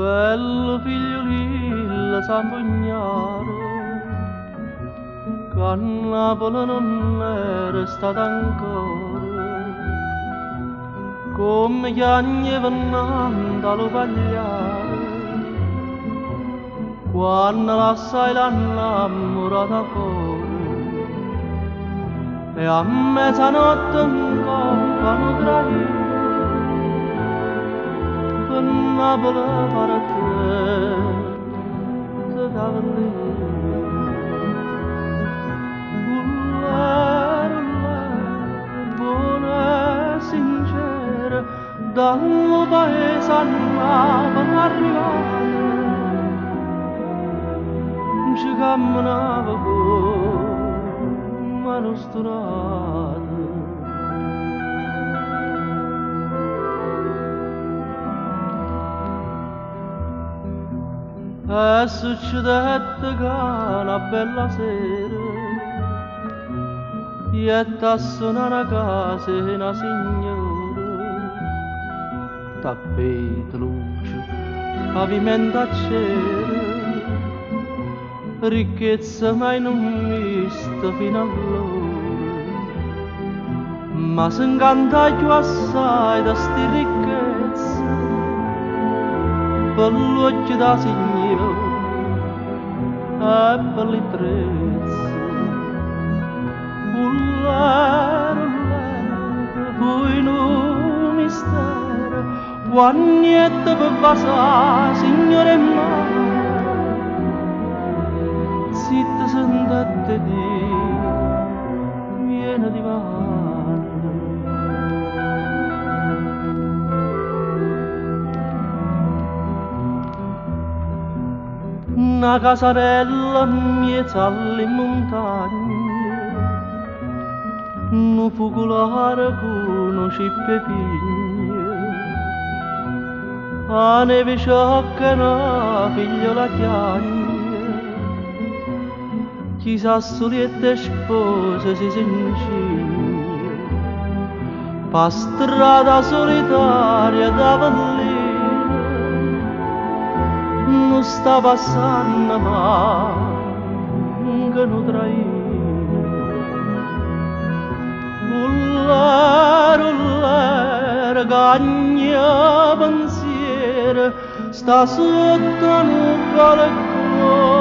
Bello figliolillo San Pugnale, che a Napoli non era stato ancora, come gli anni vennando allo pagliare, quando l'assai l'annamorata fuori, e a mezzanotte in compano traì, per Napoli fare te dava lì. Buona e sincera, dal paese a Napoli arrivata, ci camminava come una strada. E succedette che una bella sera ietta a suonare a casa una signora, tappeti luce, pavimento a cielo, ricchezza mai non vista fino allora, ma s'inganta più assai da sti ricchezze, per l'occhio da signora e per li trezze. Ullare, poi un mistero, quando niente per passare, signore mare, zitta sentette di, viene di mare. Una casarella in mezzo alle montagne, un focolare con un cippe pigne, a neve sciocca una figliola chiagna, chissà soliette spose si sincigna, pa strada solitaria da vallina, non sta passando mai che non traina. Ullare, cagna pensiero, sta sotto un balcone.